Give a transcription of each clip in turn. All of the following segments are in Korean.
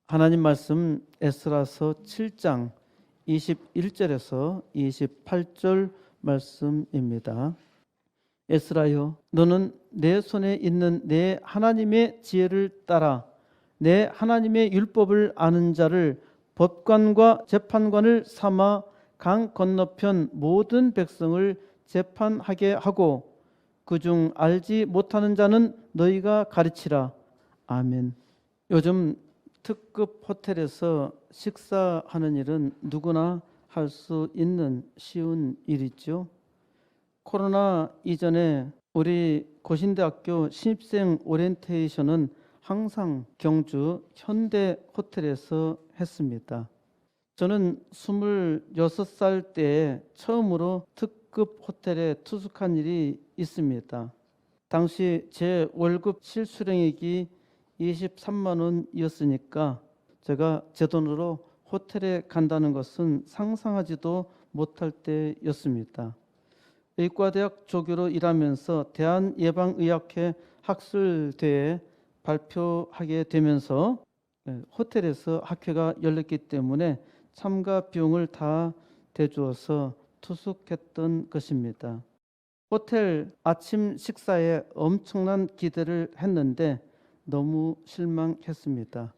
하나님 말씀 에스라서 7장 21절에서 28절 말씀입니다. 에스라여, 너는 내 손에 있는 내 하나님의 지혜를 따라 내 하나님의 율법을 아는 자를 법관과 재판관을 삼아 강 건너편 모든 백성을 재판하게 하고 그중 알지 못하는 자는 너희가 가르치라. 아멘. 요즘 특급 호텔에서 식사하는 일은 누구나 할 수 있는 쉬운 일이죠. 코로나 이전에 우리 고신대학교 신입생 오리엔테이션은 항상 경주 현대 호텔에서 했습니다. 저는 26살 때에 처음으로 특급 호텔에 투숙한 일이 있습니다. 당시 제 월급 실수령액이 23만 원이었으니까 제가 제 돈으로 호텔에 간다는 것은 상상하지도 못할 때였습니다. 의과대학 조교로 일하면서 대한예방의학회 학술대회에 발표하게 되면서 호텔에서 학회가 열렸기 때문에 참가 비용을 다 대주어서 투숙했던 것입니다. 호텔 아침 식사에 엄청난 기대를 했는데 너무 실망했습니다.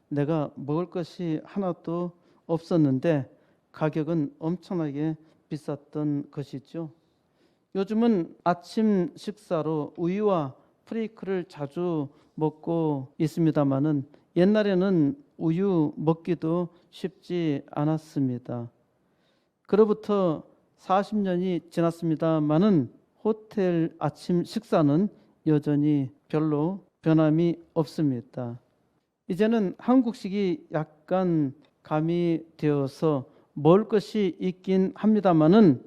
내가 먹을 것이 하나도 없었는데 가격은 엄청나게 비쌌던 것이죠. 요즘은 아침 식사로 우유와 프레이크를 자주 먹고 있습니다마는 옛날에는 우유 먹기도 쉽지 않았습니다. 그로부터 40년이 지났습니다마는 호텔 아침 식사는 여전히 별로 변함이 없습니다. 이제는 한국식이 약간 가미되어서 먹을 것이 있긴 합니다마는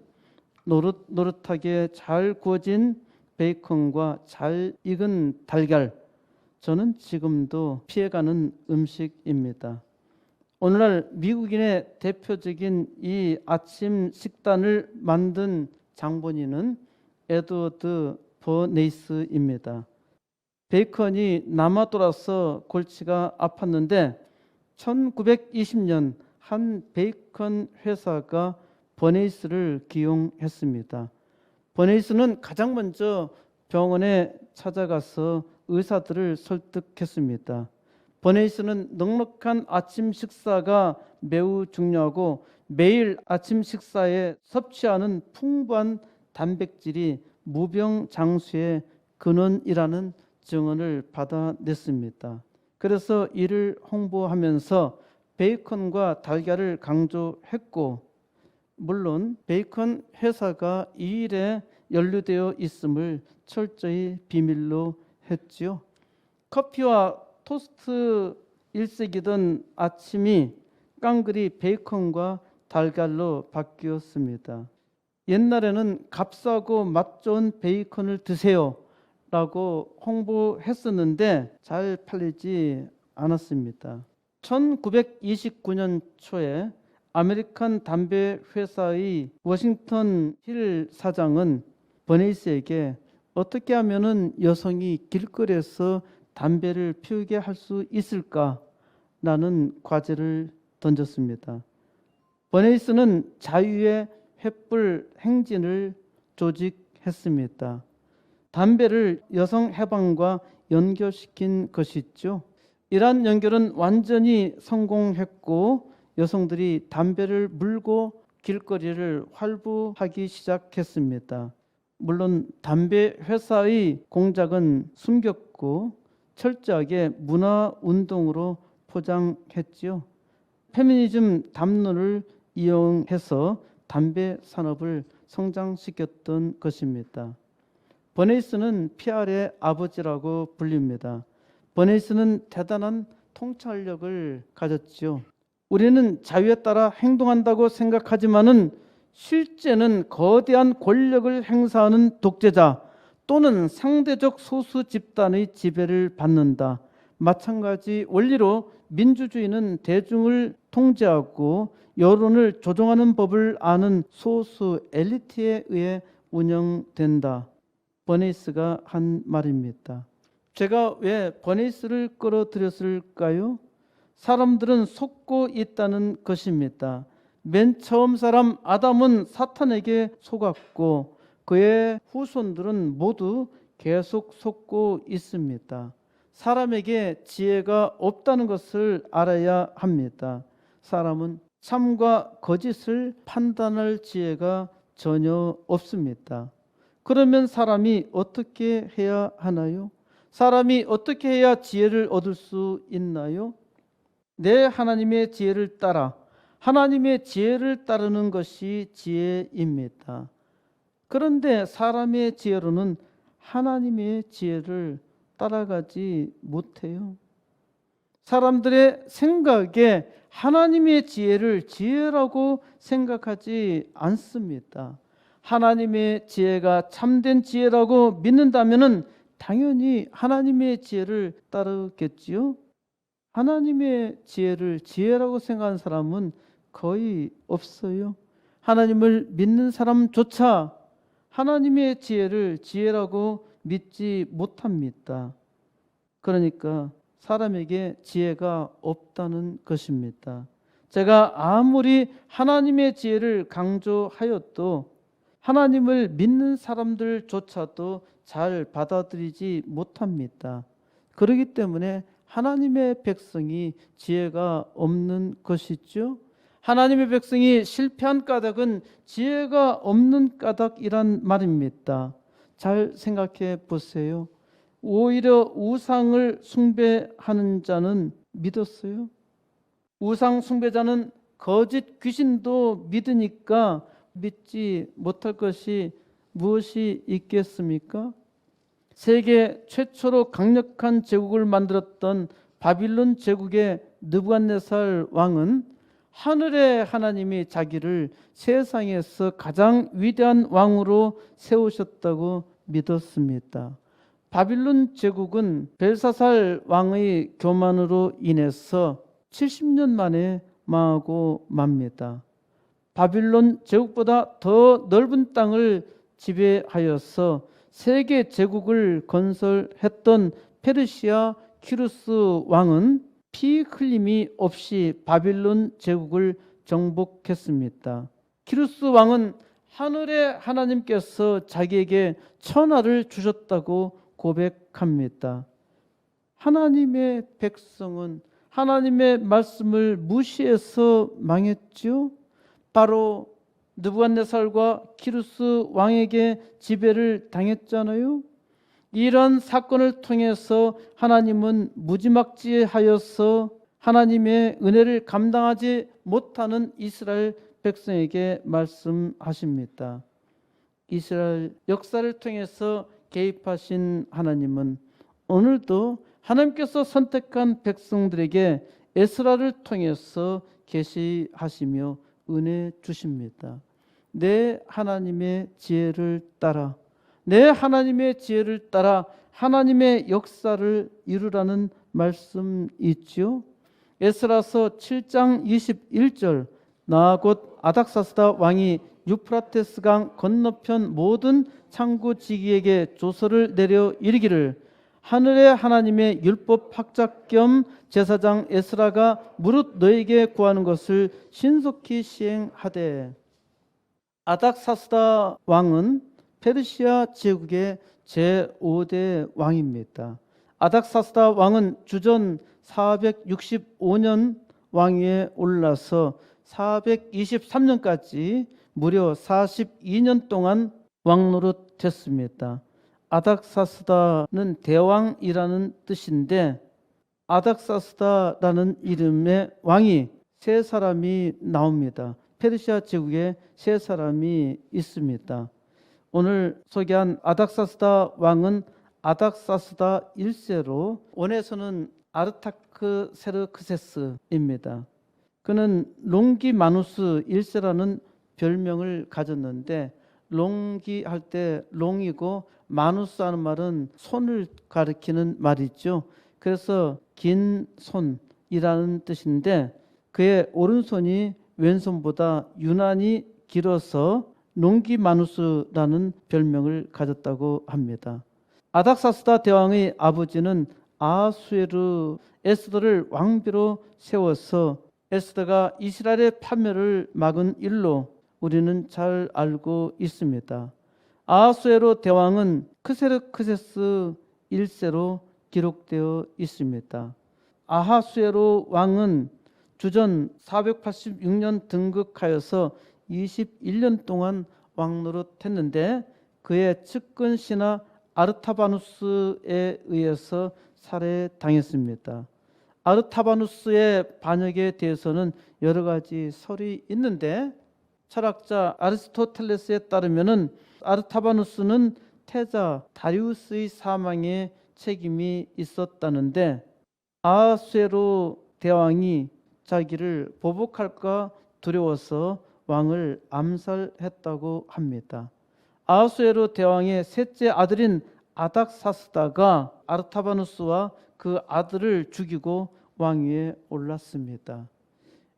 노릇노릇하게 잘 구워진 베이컨과 잘 익은 달걀, 저는 지금도 피해가는 음식입니다. 오늘날 미국인의 대표적인 이 아침 식단을 만든 장본인은 에드워드 버네이스입니다. 베이컨이 남아 돌아서 골치가 아팠는데 1920년 한 베이컨 회사가 버네이스를 기용했습니다. 버네이스는 가장 먼저 병원에 찾아가서 의사들을 설득했습니다. 버네이스는 넉넉한 아침 식사가 매우 중요하고 매일 아침 식사에 섭취하는 풍부한 단백질이 무병장수의 근원이라는 증언을 받아냈습니다. 그래서 이를 홍보하면서 베이컨과 달걀을 강조했고, 물론 베이컨 회사가 이 일에 연루되어 있음을 철저히 비밀로 했지요. 커피와 토스트 일색이던 아침이 깡그리 베이컨과 달걀로 바뀌었습니다. 옛날에는 값싸고 맛 좋은 베이컨을 드세요 라고 홍보했었는데 잘 팔리지 않았습니다. 1929년 초에 아메리칸 담배 회사의 워싱턴 힐 사장은 버네이스에게 어떻게 하면 여성이 길거리에서 담배를 피우게 할 수 있을까라는 과제를 던졌습니다. 버네이스는 자유의 횃불 행진을 조직했습니다. 담배를 여성 해방과 연결시킨 것이죠. 이러한 연결은 완전히 성공했고 여성들이 담배를 물고 길거리를 활보하기 시작했습니다. 물론 담배 회사의 공작은 숨겼고 철저하게 문화운동으로 포장했지요. 페미니즘 담론을 이용해서 담배 산업을 성장시켰던 것입니다. 버네이스는 PR의 아버지라고 불립니다. 버네이스는 대단한 통찰력을 가졌지요. 우리는 자유에 따라 행동한다고 생각하지만은 실제는 거대한 권력을 행사하는 독재자 또는 상대적 소수 집단의 지배를 받는다. 마찬가지 원리로 민주주의는 대중을 통제하고 여론을 조종하는 법을 아는 소수 엘리트에 의해 운영된다. 버네이스가 한 말입니다. 제가 왜 버네이스를 끌어들였을까요? 사람들은 속고 있다는 것입니다. 맨 처음 사람 아담은 사탄에게 속았고 그의 후손들은 모두 계속 속고 있습니다. 사람에게 지혜가 없다는 것을 알아야 합니다. 사람은 참과 거짓을 판단할 지혜가 전혀 없습니다. 그러면 사람이 어떻게 해야 하나요? 사람이 어떻게 해야 지혜를 얻을 수 있나요? 내 하나님의 지혜를 따라 하나님의 지혜를 따르는 것이 지혜입니다. 그런데 사람의 지혜로는 하나님의 지혜를 따라가지 못해요. 사람들의 생각에 하나님의 지혜를 지혜라고 생각하지 않습니다. 하나님의 지혜가 참된 지혜라고 믿는다면 당연히 하나님의 지혜를 따르겠지요. 하나님의 지혜를 지혜라고 생각하는 사람은 거의 없어요. 하나님을 믿는 사람조차 하나님의 지혜를 지혜라고 믿지 못합니다. 그러니까 사람에게 지혜가 없다는 것입니다. 제가 아무리 하나님의 지혜를 강조하여도 하나님을 믿는 사람들조차도 잘 받아들이지 못합니다. 그렇기 때문에 하나님의 백성이 지혜가 없는 것이죠. 하나님의 백성이 실패한 까닭은 지혜가 없는 까닭이란 말입니다. 잘 생각해 보세요. 오히려 우상을 숭배하는 자는 믿었어요. 우상 숭배자는 거짓 귀신도 믿으니까 믿지 못할 것이 무엇이 있겠습니까? 세계 최초로 강력한 제국을 만들었던 바빌론 제국의 느부갓네살 왕은 하늘의 하나님이 자기를 세상에서 가장 위대한 왕으로 세우셨다고 믿었습니다. 바빌론 제국은 벨사살 왕의 교만으로 인해서 70년 만에 망하고 맙니다. 바빌론 제국보다 더 넓은 땅을 지배하여서 세계 제국을 건설했던 페르시아 키루스 왕은 피 흘림이 없이 바빌론 제국을 정복했습니다. 키루스 왕은 하늘의 하나님께서 자기에게 천하를 주셨다고 고백합니다. 하나님의 백성은 하나님의 말씀을 무시해서 망했죠. 바로 느부갓네살과 키루스 왕에게 지배를 당했잖아요. 이런 사건을 통해서 하나님은 무지막지하여서 하나님의 은혜를 감당하지 못하는 이스라엘 백성에게 말씀하십니다. 이스라엘 역사를 통해서 개입하신 하나님은 오늘도 하나님께서 선택한 백성들에게 에스라를 통해서 계시하시며 은혜 주십니다. 내 하나님의 지혜를 따라 내 하나님의 지혜를 따라 하나님의 역사를 이루라는 말씀 있죠. 에스라서 7장 21절 나 곧 아닥사스다 왕이 유프라테스 강 건너편 모든 창구지기에게 조서를 내려 이르기를 하늘의 하나님의 율법 학작 겸 제사장 에스라가 무릇 너에게 구하는 것을 신속히 시행하되. 아닥사스다 왕은 페르시아 제국의 제5대 왕입니다. 아닥사스다 왕은 주전 465년 왕위에 올라서 423년까지 무려 42년 동안 왕노릇 했습니다. 아닥사스다는 대왕이라는 뜻인데 아닥사스다라는 이름의 왕이 세 사람이 나옵니다. 페르시아 제국에 세 사람이 있습니다. 오늘 소개한 아닥사스다 왕은 아닥사스다 1세로 원에서는 아르타크세르크세스입니다. 그는 롱기마누스 1세라는 별명을 가졌는데 롱기 할 때 롱이고 마누스 하는 말은 손을 가리키는 말이죠. 그래서 긴 손이라는 뜻인데 그의 오른손이 왼손보다 유난히 길어서 롱기마누스라는 별명을 가졌다고 합니다. 아닥사스다 대왕의 아버지는 아하수에르 에스더를 왕비로 세워서 에스더가 이스라엘의 파멸을 막은 일로 우리는 잘 알고 있습니다. 아하수에로 대왕은 크세르크세스 1세로 기록되어 있습니다. 아하수에로 왕은 주전 486년 등극하여서 21년 동안 왕노릇했는데 그의 측근 신하 아르타바누스에 의해서 살해당했습니다. 아르타바누스의 반역에 대해서는 여러 가지 설이 있는데 철학자 아리스토텔레스에 따르면은 아르타바누스는 태자 다리우스의 사망에 책임이 있었다는데 아하수에로 대왕이 자기를 보복할까 두려워서 왕을 암살했다고 합니다. 아하수에로 대왕의 셋째 아들인 아닥사스다가 아르타바누스와 그 아들을 죽이고 왕위에 올랐습니다.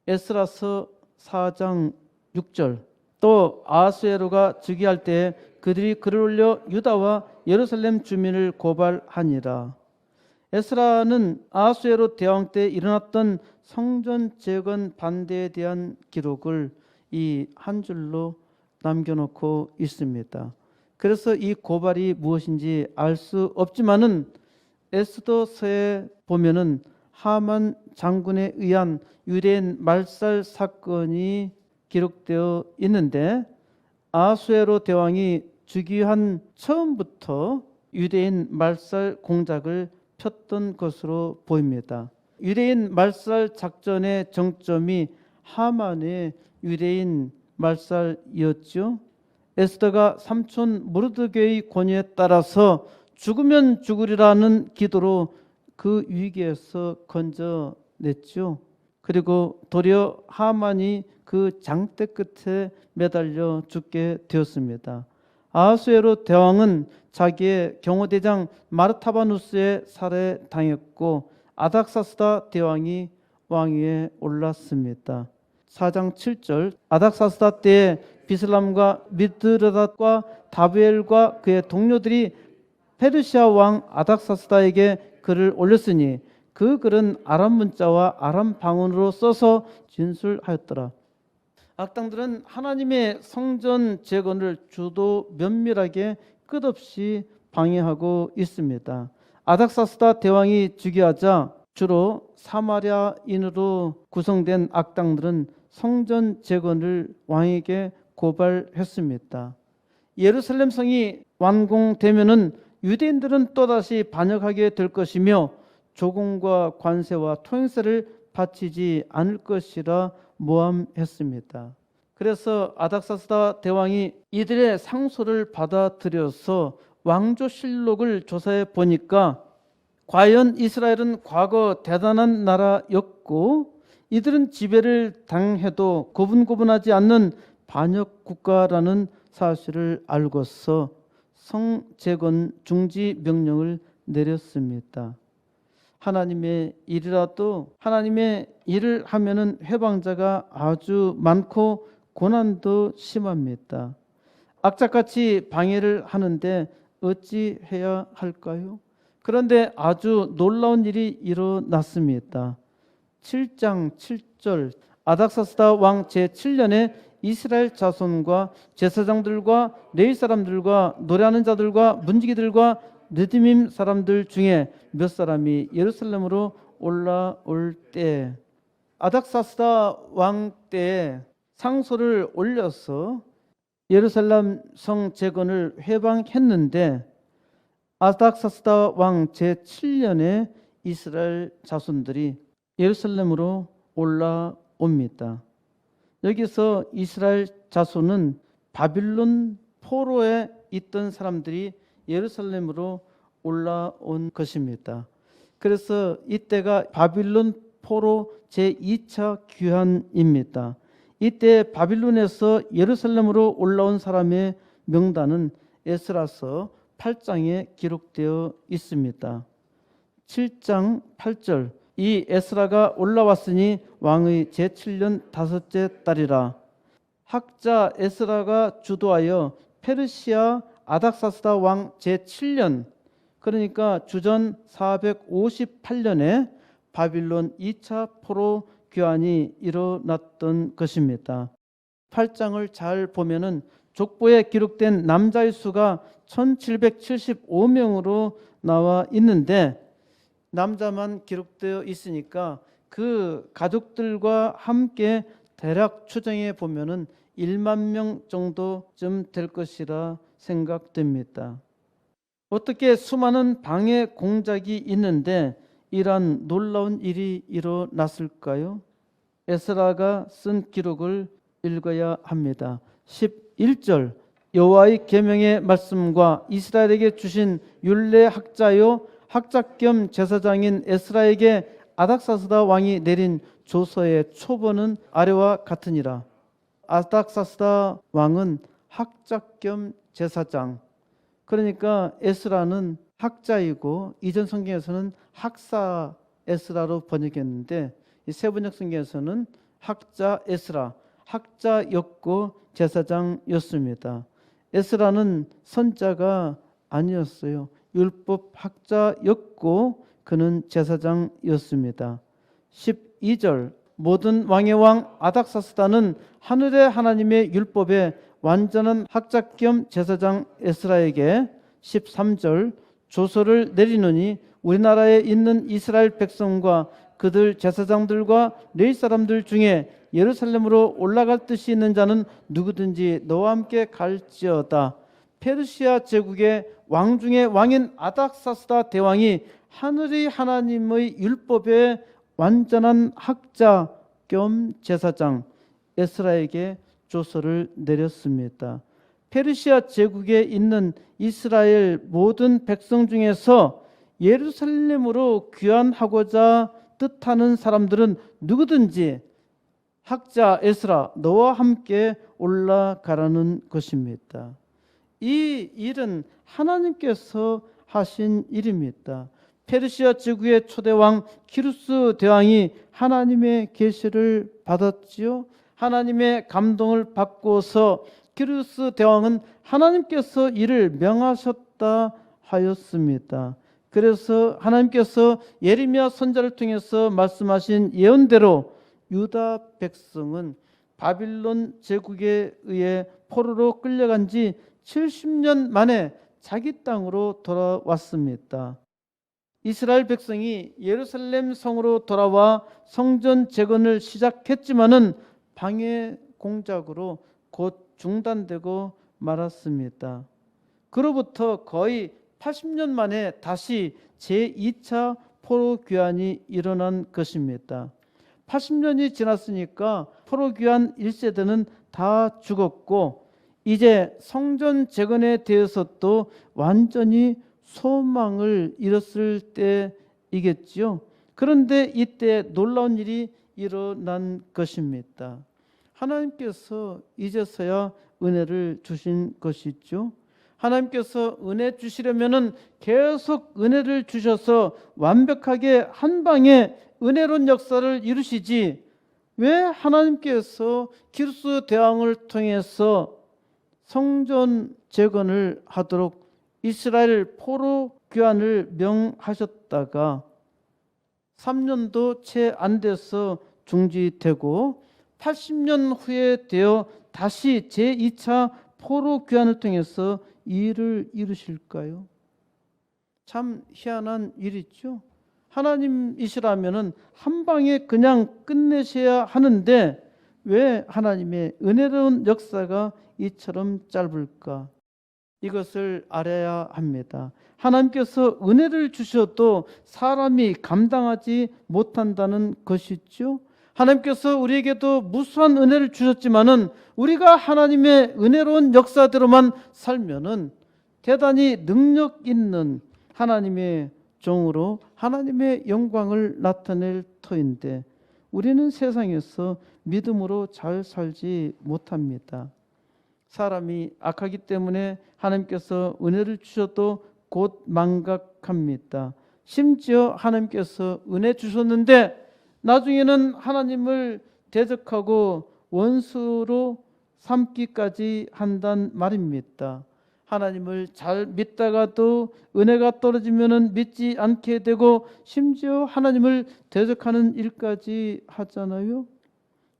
에스라서 4장 6절 또 아하수에로가 즉위할 때 그들이 글을 올려 유다와 예루살렘 주민을 고발하니라. 에스라는 아하수에로 대왕 때 일어났던 성전 재건 반대에 대한 기록을 이 한 줄로 남겨놓고 있습니다. 그래서 이 고발이 무엇인지 알 수 없지만은 에스더서에 보면은 하만 장군에 의한 유대인 말살 사건이 기록되어 있는데 아하수에로 대왕이 즉위한 처음부터 유대인 말살 공작을 폈던 것으로 보입니다. 유대인 말살 작전의 정점이 하만의 유대인 말살이었죠. 에스더가 삼촌 모르드게의 권유에 따라서 죽으면 죽으리라는 기도로 그 위기에서 건져냈죠. 그리고 도리어 하만이 그 장대 끝에 매달려 죽게 되었습니다. 아하수에로 대왕은 자기의 경호대장 마르타바누스에 살해당했고 아닥사스다 대왕이 왕위에 올랐습니다. 4장 7절 아닥사스다 때에 비슬람과 미드르닷과 다브엘과 그의 동료들이 페르시아 왕 아닥사스다에게 글을 올렸으니 그 글은 아람 문자와 아람 방언으로 써서 진술하였더라. 악당들은 하나님의 성전 재건을 주도 면밀하게 끝없이 방해하고 있습니다. 아닥사스다 대왕이 즉위하자 주로 사마리아인으로 구성된 악당들은 성전 재건을 왕에게 고발했습니다. 예루살렘 성이 완공되면은 유대인들은 또다시 반역하게 될 것이며 조공과 관세와 토행세를 바치지 않을 것이라 모함했습니다. 그래서 아닥사스다 대왕이 이들의 상소를 받아들여서 왕조실록을 조사해 보니까 과연 이스라엘은 과거 대단한 나라였고 이들은 지배를 당해도 고분고분하지 않는 반역 국가라는 사실을 알고서 성재건 중지 명령을 내렸습니다. 하나님의 일이라도 하나님의 일을 하면은 해방자가 아주 많고 고난도 심합니다. 악착같이 방해를 하는데 어찌 해야 할까요? 그런데 아주 놀라운 일이 일어났습니다. 7장 7절 아닥사스다 왕 제7년에 이스라엘 자손과 제사장들과 레위 사람들과 노래하는 자들과 문지기들과 느디밈 사람들 중에 몇 사람이 예루살렘으로 올라올 때 아닥사스다 왕 때에 상소를 올려서 예루살렘 성 재건을 회방했는데 아닥사스다 왕 제7년에 이스라엘 자손들이 예루살렘으로 올라옵니다. 여기서 이스라엘 자손은 바빌론 포로에 있던 사람들이 예루살렘으로 올라온 것입니다. 그래서 이때가 바빌론 포로 제2차 귀환입니다. 이때 바빌론에서 예루살렘으로 올라온 사람의 명단은 에스라서 8장에 기록되어 있습니다. 7장 8절 이 에스라가 올라왔으니 왕의 제7년 다섯째 달이라. 학자 에스라가 주도하여 페르시아 아닥사스다 왕 제7년 그러니까 주전 458년에 바빌론 2차 포로 귀환이 일어났던 것입니다. 8장을 잘 보면은 족보에 기록된 남자의 수가 1775명으로 나와 있는데 남자만 기록되어 있으니까 그 가족들과 함께 대략 추정해 보면은 1만 명 정도쯤 될 것이라 생각됩니다. 어떻게 수많은 방해 공작이 있는데 이러한 놀라운 일이 일어났을까요? 에스라가 쓴 기록을 읽어야 합니다. 11절 여호와의 계명의 말씀과 이스라엘에게 주신 율례 학자요 학자 겸 제사장인 에스라에게 아닥사스다 왕이 내린 조서의 초본은 아래와 같으니라. 아닥사스다 왕은 학자 겸 제사장, 그러니까 에스라는 학자이고 이전 성경에서는 학사 에스라로 번역했는데 이 세번역 성경에서는 학자 에스라, 학자였고 제사장이었습니다. 에스라는 선자가 아니었어요. 율법 학자였고 그는 제사장이었습니다. 12절 모든 왕의 왕 아닥사스다는 하늘의 하나님의 율법에 완전한 학자 겸 제사장 에스라에게 13절 조서를 내리느니 우리나라에 있는 이스라엘 백성과 그들 제사장들과 레위 사람들 중에 예루살렘으로 올라갈 뜻이 있는 자는 누구든지 너와 함께 갈지어다. 페르시아 제국의 왕 중에 왕인 아닥사스다 대왕이 하늘의 하나님의 율법에 완전한 학자 겸 제사장 에스라에게 조서를 내렸습니다. 페르시아 제국에 있는 이스라엘 모든 백성 중에서 예루살렘으로 귀환하고자 뜻하는 사람들은 누구든지 학자 에스라 너와 함께 올라가라는 것입니다. 이 일은 하나님께서 하신 일입니다. 페르시아 제국의 초대왕 키루스 대왕이 하나님의 계시를 받았지요. 하나님의 감동을 받고서 키루스 대왕은 하나님께서 이를 명하셨다 하였습니다. 그래서 하나님께서 예레미야 선지자를 통해서 말씀하신 예언대로 유다 백성은 바빌론 제국에 의해 포로로 끌려간 지 70년 만에 자기 땅으로 돌아왔습니다. 이스라엘 백성이 예루살렘 성으로 돌아와 성전 재건을 시작했지만은 방해 공작으로 곧 중단되고 말았습니다. 그로부터 거의 80년 만에 다시 제2차 포로 귀환이 일어난 것입니다. 80년이 지났으니까 포로 귀환 1세대는 다 죽었고 이제 성전 재건에 대해서도 완전히 소망을 잃었을 때이겠지요. 그런데 이때 놀라운 일이 일어난 것입니다. 하나님께서 이제서야 은혜를 주신 것이죠. 하나님께서 은혜 주시려면은 계속 은혜를 주셔서 완벽하게 한 방에 은혜로운 역사를 이루시지 왜 하나님께서 키루스 대왕을 통해서 성전 재건을 하도록 이스라엘 포로 귀환을 명하셨다가 3년도 채 안 돼서 중지되고 80년 후에 되어 다시 제2차 포로 귀환을 통해서 이 일을 이루실까요? 참 희한한 일이죠. 하나님이시라면은 한 방에 그냥 끝내셔야 하는데 왜 하나님의 은혜로운 역사가 이처럼 짧을까? 이것을 알아야 합니다. 하나님께서 은혜를 주셔도 사람이 감당하지 못한다는 것이죠. 하나님께서 우리에게도 무수한 은혜를 주셨지만은 우리가 하나님의 은혜로운 역사대로만 살면은 대단히 능력 있는 하나님의 종으로 하나님의 영광을 나타낼 터인데 우리는 세상에서 믿음으로 잘 살지 못합니다. 사람이 악하기 때문에 하나님께서 은혜를 주셔도 곧 망각합니다. 심지어 하나님께서 은혜 주셨는데 나중에는 하나님을 대적하고 원수로 삼기까지 한단 말입니다. 하나님을 잘 믿다가도 은혜가 떨어지면은 믿지 않게 되고 심지어 하나님을 대적하는 일까지 하잖아요.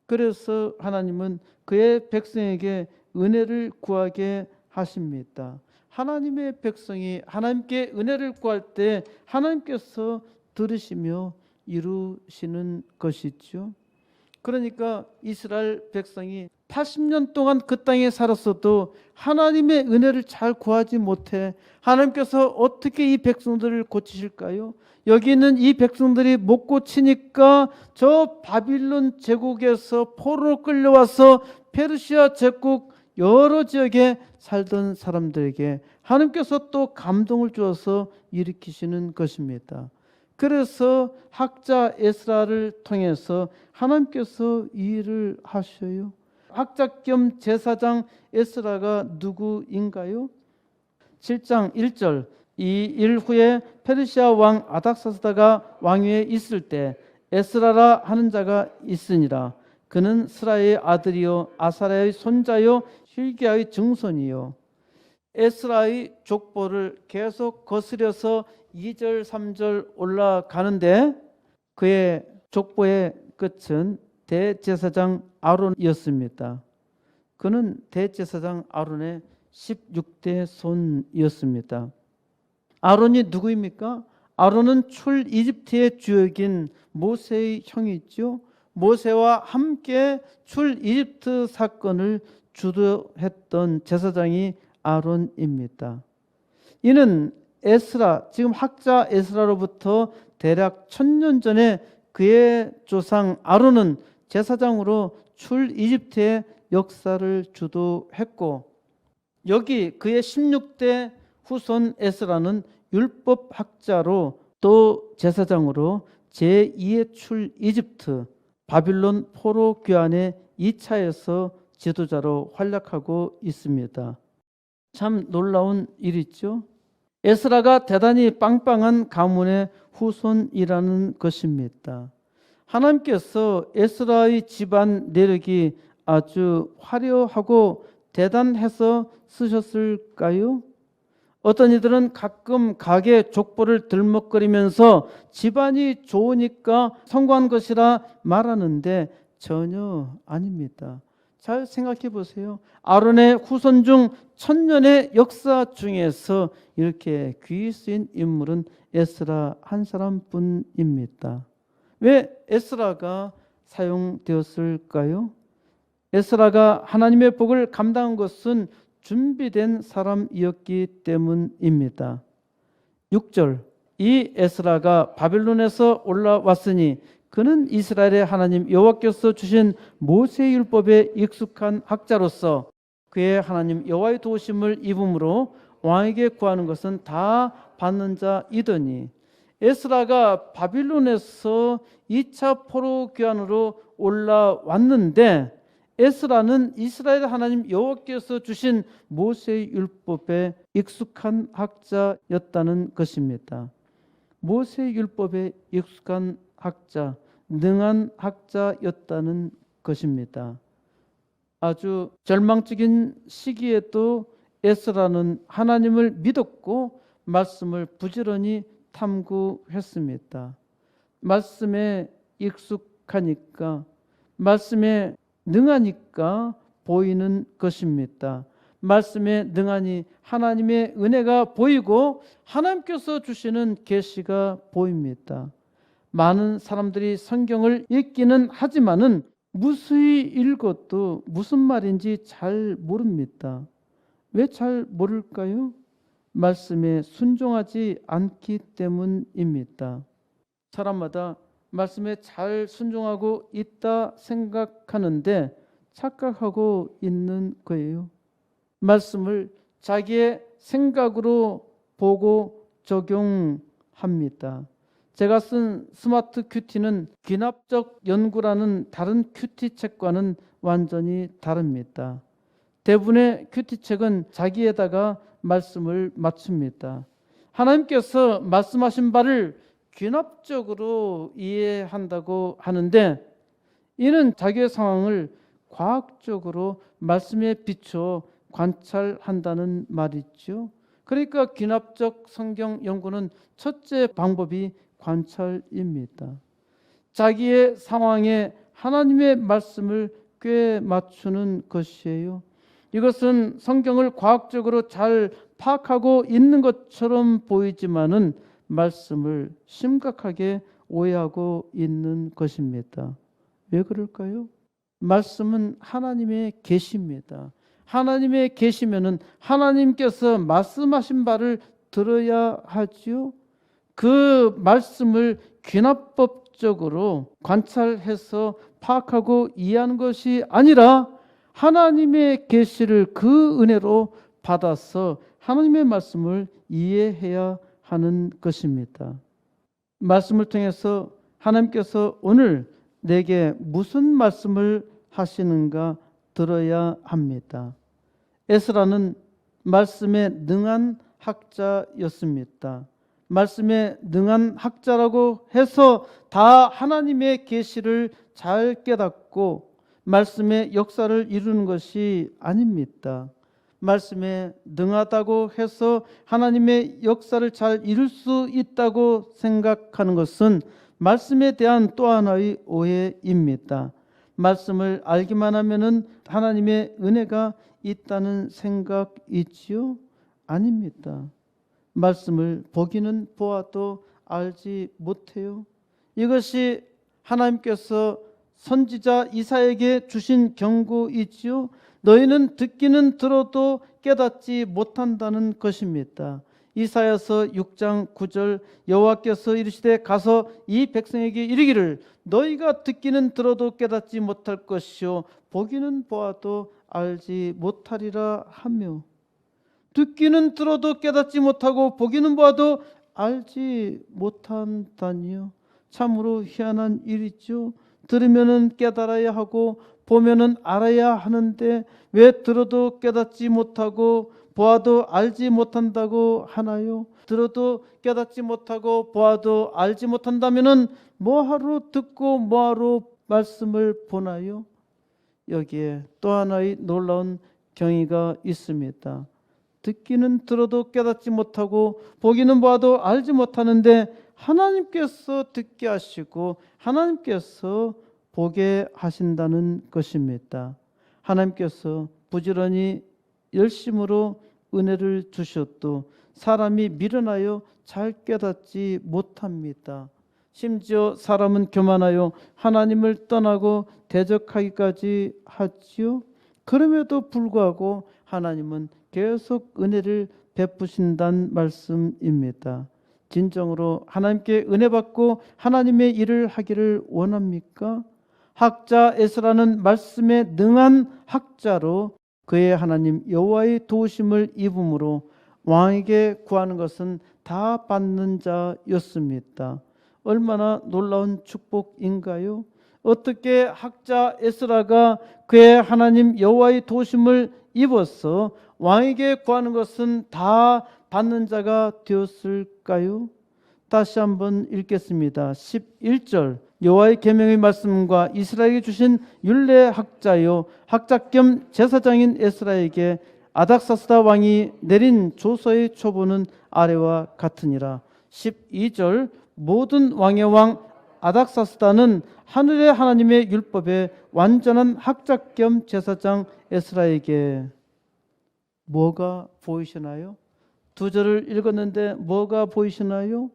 그래서 하나님은 그의 백성에게 은혜를 구하게 하십니다. 하나님의 백성이 하나님께 은혜를 구할 때 하나님께서 들으시며 이루시는 것이죠. 그러니까 이스라엘 백성이 80년 동안 그 땅에 살았어도 하나님의 은혜를 잘 구하지 못해 하나님께서 어떻게 이 백성들을 고치실까요? 여기 있는 이 백성들이 못 고치니까 저 바빌론 제국에서 포로로 끌려와서 페르시아 제국 여러 지역에 살던 사람들에게 하나님께서 또 감동을 주어서 일으키시는 것입니다. 그래서 학자 에스라를 통해서 하나님께서 이 일을 하셔요. 학자 겸 제사장 에스라가 누구인가요? 7장 1절 이 일 후에 페르시아 왕 아닥사스다가 왕위에 있을 때 에스라라 하는 자가 있으니라. 그는 스라의 아들이요 아사랴의 손자요 힐기야의 증손이요. 에스라의 족보를 계속 거스려서 2절 3절 올라가는데 그의 족보의 끝은 대제사장 아론이었습니다. 그는 대제사장 아론의 16대 손이었습니다. 아론이 누구입니까? 아론은 출 이집트의 주역인 모세의 형이죠. 모세와 함께 출 이집트 사건을 주도했던 제사장이 아론입니다. 이는 에스라, 지금 학자 에스라로부터 대략 1000년 전에 그의 조상 아론은 제사장으로 출 이집트의 역사를 주도했고 여기 그의 16대 후손 에스라는 율법학자로 또 제사장으로 제2의 출 이집트 바빌론 포로 귀환의 2차에서 지도자로 활약하고 있습니다. 참 놀라운 일이죠. 에스라가 대단히 빵빵한 가문의 후손이라는 것입니다. 하나님께서 에스라의 집안 내력이 아주 화려하고 대단해서 쓰셨을까요? 어떤 이들은 가끔 가게 족보를 들먹거리면서 집안이 좋으니까 성공한 것이라 말하는데 전혀 아닙니다. 잘 생각해 보세요. 아론의 후손 중 1000년의 역사 중에서 이렇게 귀히 쓰인 인물은 에스라 한 사람뿐입니다. 왜 에스라가 사용되었을까요? 에스라가 하나님의 복을 감당한 것은 준비된 사람이었기 때문입니다. 6절 이 에스라가 바빌론에서 올라왔으니 그는 이스라엘의 하나님 여호와께서 주신 모세의 율법에 익숙한 학자로서 그의 하나님 여호와의 도우심을 입음으로 왕에게 구하는 것은 다 받는 자이더니 에스라가 바빌론에서 2차 포로 귀환으로 올라왔는데 에스라는 이스라엘 하나님 여호와께서 주신 모세의 율법에 익숙한 학자였다는 것입니다. 모세의 율법에 익숙한 학자, 능한 학자였다는 것입니다. 아주 절망적인 시기에도 에스라는 하나님을 믿었고 말씀을 부지런히 탐구했습니다. 말씀에 익숙하니까, 말씀에 능하니까 보이는 것입니다. 말씀에 능하니 하나님의 은혜가 보이고 하나님께서 주시는 계시가 보입니다. 많은 사람들이 성경을 읽기는 하지만은 무수히 읽어도 무슨 말인지 잘 모릅니다. 왜 잘 모를까요? 말씀에 순종하지 않기 때문입니다. 사람마다 말씀에 잘 순종하고 있다 생각하는데 착각하고 있는 거예요. 말씀을 자기의 생각으로 보고 적용합니다. 제가 쓴 스마트 큐티는 귀납적 연구라는 다른 큐티 책과는 완전히 다릅니다. 대부분의 큐티 책은 자기에다가 말씀을 맞춥니다. 하나님께서 말씀하신 바를 귀납적으로 이해한다고 하는데 이는 자기의 상황을 과학적으로 말씀에 비추어 관찰한다는 말이죠. 그러니까 귀납적 성경 연구는 첫째 방법이 관찰입니다. 자기의 상황에 하나님의 말씀을 꽤 맞추는 것이에요. 이것은 성경을 과학적으로 잘 파악하고 있는 것처럼 보이지만은 말씀을 심각하게 오해하고 있는 것입니다. 왜 그럴까요? 말씀은 하나님의 계시입니다. 하나님의 계시면은 하나님께서 말씀하신 바를 들어야 하지요. 그 말씀을 귀납법적으로 관찰해서 파악하고 이해하는 것이 아니라 하나님의 계시를 그 은혜로 받아서 하나님의 말씀을 이해해야 하는 것입니다. 말씀을 통해서 하나님께서 오늘 내게 무슨 말씀을 하시는가 들어야 합니다. 에스라는 말씀에 능한 학자였습니다. 말씀에 능한 학자라고 해서 다 하나님의 계시를 잘 깨닫고 말씀의 역사를 이루는 것이 아닙니다. 말씀에 능하다고 해서 하나님의 역사를 잘 이룰 수 있다고 생각하는 것은 말씀에 대한 또 하나의 오해입니다. 말씀을 알기만 하면은 하나님의 은혜가 있다는 생각이지요? 아닙니다. 말씀을 보기는 보아도 알지 못해요. 이것이 하나님께서 선지자 이사야에게 주신 경고이지요. 너희는 듣기는 들어도 깨닫지 못한다는 것입니다. 이사야서 6장 9절 여호와께서 이르시되 가서 이 백성에게 이르기를 너희가 듣기는 들어도 깨닫지 못할 것이요 보기는 보아도 알지 못하리라 하며, 듣기는 들어도 깨닫지 못하고 보기는 보아도 알지 못한다니요. 참으로 희한한 일이죠. 들으면은 깨달아야 하고 보면은 알아야 하는데 왜 들어도 깨닫지 못하고 보아도 알지 못한다고 하나요? 들어도 깨닫지 못하고 보아도 알지 못한다면은 뭐하러 듣고 뭐하러 말씀을 보나요? 여기에 또 하나의 놀라운 경위가 있습니다. 듣기는 들어도 깨닫지 못하고 보기는 봐도 알지 못하는데 하나님께서 듣게 하시고 하나님께서 보게 하신다는 것입니다. 하나님께서 부지런히 열심으로 은혜를 주셨도 사람이 미련하여 잘 깨닫지 못합니다. 심지어 사람은 교만하여 하나님을 떠나고 대적하기까지 하지요. 그럼에도 불구하고 하나님은 계속 은혜를 베푸신다는 말씀입니다. 진정으로 하나님께 은혜 받고 하나님의 일을 하기를 원합니까? 학자 에스라는 말씀에 능한 학자로 그의 하나님 여호와의 도우심을 입음으로 왕에게 구하는 것은 다 받는 자였습니다. 얼마나 놀라운 축복인가요? 어떻게 학자 에스라가 그의 하나님 여호와의 도우심을 입어서 왕에게 구하는 것은 다 받는 자가 되었을까요? 다시 한번 읽겠습니다. 11절 여호와의 계명의 말씀과 이스라엘에게 주신 율례 학자요 학자 겸 제사장인 에스라에게 아닥사스다 왕이 내린 조서의 초본은 아래와 같으니라. 12절 모든 왕의 왕 아닥사스다는 하늘의 하나님의 율법에 완전한 학자 겸 제사장 에스라에게 뭐가 보이시나요? 두 절을 읽었는데 뭐가 보이시나요?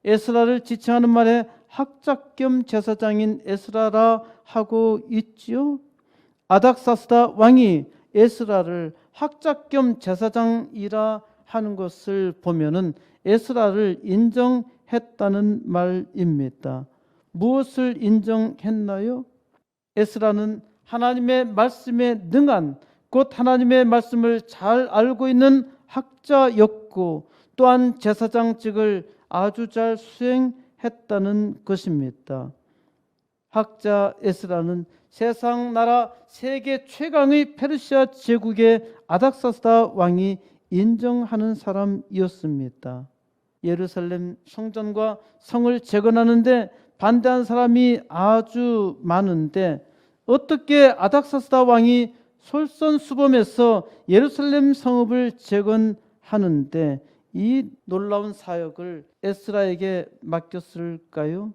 에스라를 지칭하는 말에 학자 겸 제사장인 에스라라 하고 있지요. 아닥사스다 왕이 에스라를 학자 겸 제사장이라 하는 것을 보면은 에스라를 인정했다는 말입니다. 무엇을 인정했나요? 에스라는 하나님의 말씀에 능한 곧 하나님의 말씀을 잘 알고 있는 학자였고 또한 제사장직을 아주 잘 수행했다는 것입니다. 학자 에스라는 세상 나라 세계 최강의 페르시아 제국의 아닥사스다 왕이 인정하는 사람이었습니다. 예루살렘 성전과 성을 재건하는데 반대한 사람이 아주 많은데 어떻게 아닥사스다 왕이 솔선수범해서 예루살렘 성읍을 재건하는데 이 놀라운 사역을 에스라에게 맡겼을까요?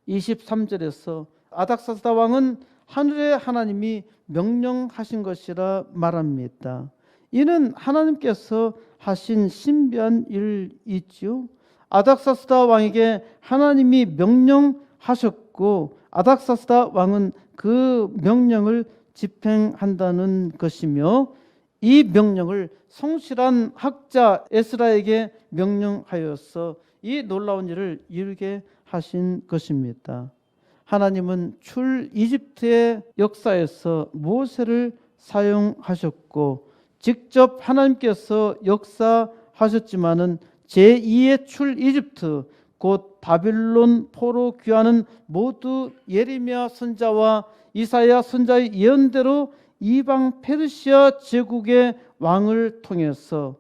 23절에서 아닥사스다 왕은 하늘의 하나님이 명령하신 것이라 말합니다. 이는 하나님께서 하신 신비한 일이지요. 아닥사스다 왕에게 하나님이 명령하셨고 아닥사스다 왕은 그 명령을 집행한다는 것이며 이 명령을 성실한 학자 에스라에게 명령하여서 이 놀라운 일을 이루게 하신 것입니다. 하나님은 출 이집트의 역사에서 모세를 사용하셨고 직접 하나님께서 역사하셨지만은 제2의 출 이집트 곧 바빌론 포로 귀환은 모두 예레미야 선자와 이사야 선자의 예언대로 이방 페르시아 제국의 왕을 통해서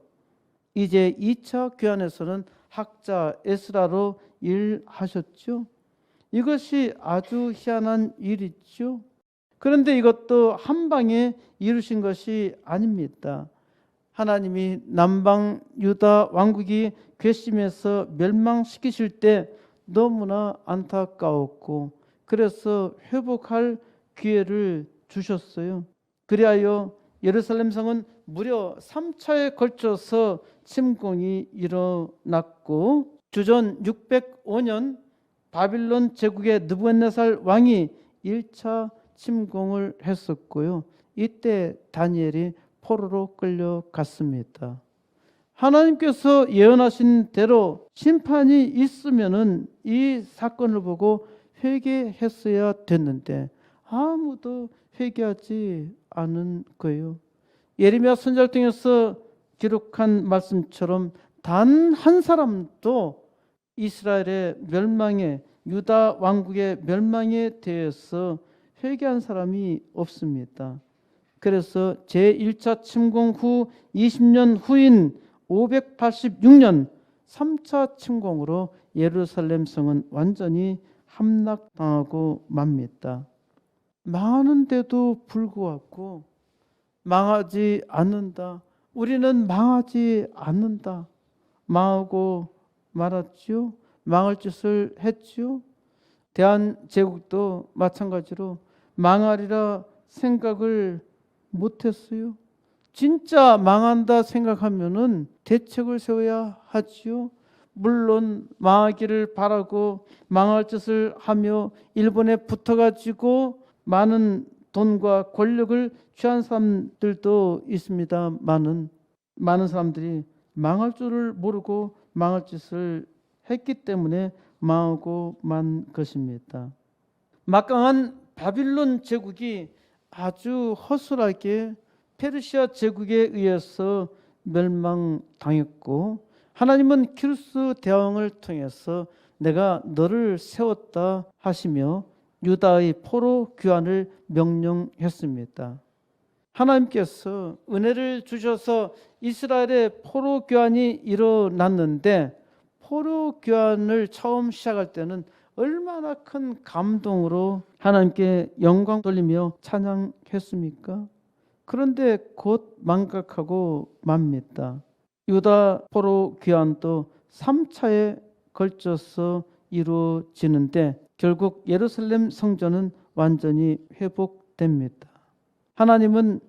이제 2차 귀환에서는 학자 에스라로 일하셨죠. 이것이 아주 희한한 일이죠. 그런데 이것도 한 방에 이루신 것이 아닙니다. 하나님이 남방 유다 왕국이 괘씸해서 멸망시키실 때 너무나 안타까웠고 그래서 회복할 기회를 주셨어요. 그리하여 예루살렘 성은 무려 3차에 걸쳐서 침공이 일어났고 주전 605년 바빌론 제국의 느부갓네살 왕이 1차 침공을 했었고요. 이때 다니엘이 포로로 끌려갔습니다. 하나님께서 예언하신 대로 심판이 있으면은 이 사건을 보고 회개했어야 됐는데 아무도 회개하지 않은 거예요. 예레미야 선지자를 통해서 기록한 말씀처럼 단 한 사람도 이스라엘의 멸망에 유다 왕국의 멸망에 대해서 회개한 사람이 없습니다. 그래서 제1차 침공 후 20년 후인 586년 3차 침공으로 예루살렘 성은 완전히 함락당하고 맙니다. 망하는데도 불구하고 망하지 않는다. 우리는 망하지 않는다. 망하고 말았죠. 망할 짓을 했죠. 대한제국도 마찬가지로 망하리라 생각을 못했어요. 진짜 망한다 생각하면은 대책을 세워야 하지요. 물론 망하기를 바라고 망할 짓을 하며 일본에 붙어가지고 많은 돈과 권력을 취한 사람들도 있습니다. 많은 사람들이 망할 줄을 모르고 망할 짓을 했기 때문에 망하고 만 것입니다. 막강한 바빌론 제국이 아주 허술하게 페르시아 제국에 의해서 멸망당했고 하나님은 키루스 대왕을 통해서 내가 너를 세웠다 하시며 유다의 포로 귀환을 명령했습니다. 하나님께서 은혜를 주셔서 이스라엘의 포로 귀환이 일어났는데 포로 귀환을 처음 시작할 때는 얼마나 큰 감동으로 하나님께 영광 돌리며 찬양했습니까? 그런데 곧 망각하고 맙니다. 유다 포로 귀환도 3차에 걸쳐서 이루어지는데 결국 예루살렘 성전은 완전히 회복됩니다. 하나님은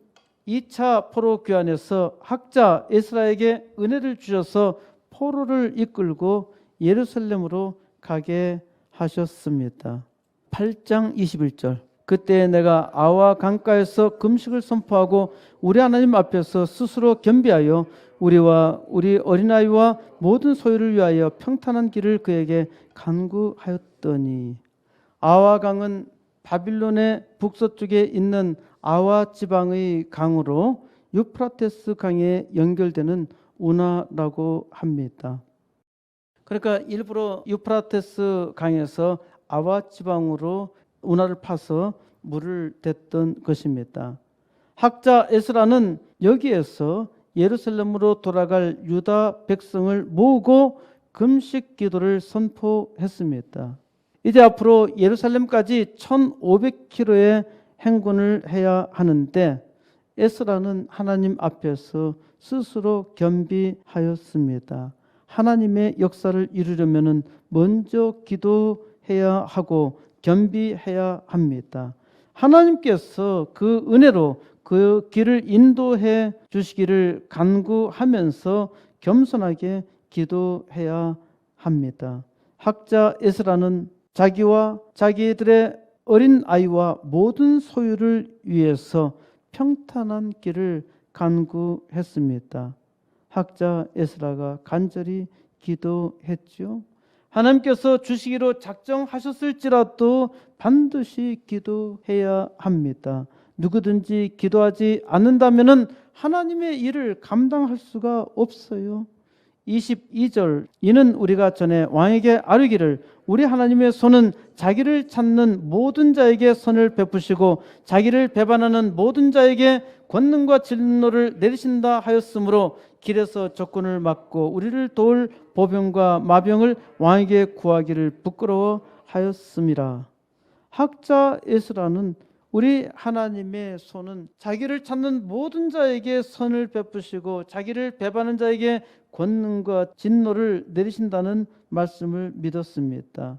2차 포로 귀환에서 학자 에스라에게 은혜를 주셔서 포로를 이끌고 예루살렘으로 가게 하셨습니다. 8장 21절 그때 내가 아와 강가에서 금식을 선포하고 우리 하나님 앞에서 스스로 겸비하여 우리와 우리 어린아이와 모든 소유를 위하여 평탄한 길을 그에게 간구하였더니 아와 강은 바빌론의 북서쪽에 있는 아와 지방의 강으로 유프라테스 강에 연결되는 운하라고 합니다. 그러니까 일부러 유프라테스 강에서 아와 지방으로 운하를 파서 물을 댔던 것입니다. 학자 에스라는 여기에서 예루살렘으로 돌아갈 유다 백성을 모으고 금식 기도를 선포했습니다. 이제 앞으로 예루살렘까지 1500km의 행군을 해야 하는데 에스라는 하나님 앞에서 스스로 겸비하였습니다. 하나님의 역사를 이루려면 먼저 기도해야 하고 겸비해야 합니다. 하나님께서 그 은혜로 그 길을 인도해 주시기를 간구하면서 겸손하게 기도해야 합니다. 학자 에스라는 자기와 자기들의 어린 아이와 모든 소유를 위해서 평탄한 길을 간구했습니다. 학자 에스라가 간절히 기도했죠. 하나님께서 주시기로 작정하셨을지라도 반드시 기도해야 합니다. 누구든지 기도하지 않는다면 하나님의 일을 감당할 수가 없어요. 22절 이는 우리가 전에 왕에게 아뢰기를 우리 하나님의 손은 자기를 찾는 모든 자에게 선을 베푸시고 자기를 배반하는 모든 자에게 권능과 진노를 내리신다 하였으므로 길에서 적군을 막고 우리를 도울 보병과 마병을 왕에게 구하기를 부끄러워하였음이라. 학자 에스라는 우리 하나님의 손은 자기를 찾는 모든 자에게 선을 베푸시고 자기를 배반하는 자에게 권능과 진노를 내리신다는 말씀을 믿었습니다.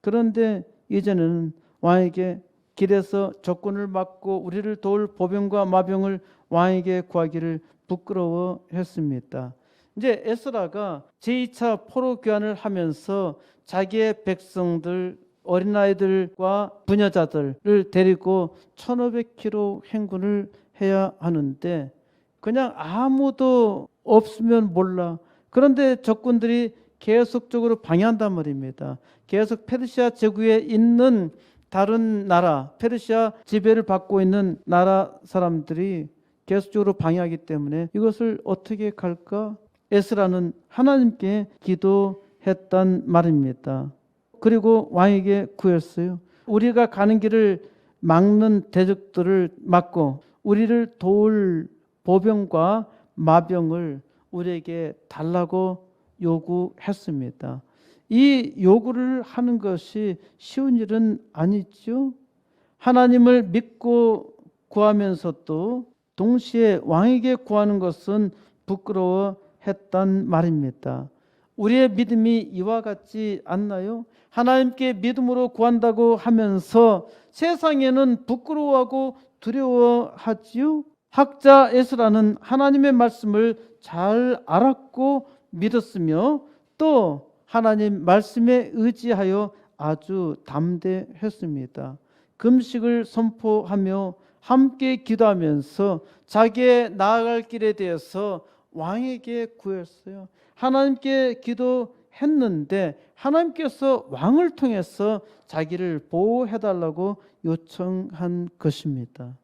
그런데 이제는 왕에게 길에서 적군을 막고 우리를 도울 보병과 마병을 왕에게 구하기를 부끄러워했습니다. 이제 에스라가 제2차 포로 귀환을 하면서 자기의 백성들 어린아이들과 부녀자들을 데리고 1500km 행군을 해야 하는데 그냥 아무도 없으면 몰라. 그런데 적군들이 계속적으로 방해한단 말입니다. 계속 페르시아 제국에 있는 다른 나라, 페르시아 지배를 받고 있는 나라 사람들이 계속적으로 방해하기 때문에 이것을 어떻게 갈까? 에스라는 하나님께 기도했단 말입니다. 그리고 왕에게 구했어요. 우리가 가는 길을 막는 대적들을 막고 우리를 도울 보병과 마병을 우리에게 달라고 요구했습니다. 이 요구를 하는 것이 쉬운 일은 아니죠. 하나님을 믿고 구하면서도 동시에 왕에게 구하는 것은 부끄러워했단 말입니다. 우리의 믿음이 이와 같지 않나요? 하나님께 믿음으로 구한다고 하면서 세상에는 부끄러워하고 두려워하지요. 학자 에스라는 하나님의 말씀을 잘 알았고 믿었으며 또 하나님 말씀에 의지하여 아주 담대했습니다. 금식을 선포하며 함께 기도하면서 자기의 나아갈 길에 대해서 왕에게 구했어요. 하나님께 기도했는데 하나님께서 왕을 통해서 자기를 보호해달라고 요청한 것입니다.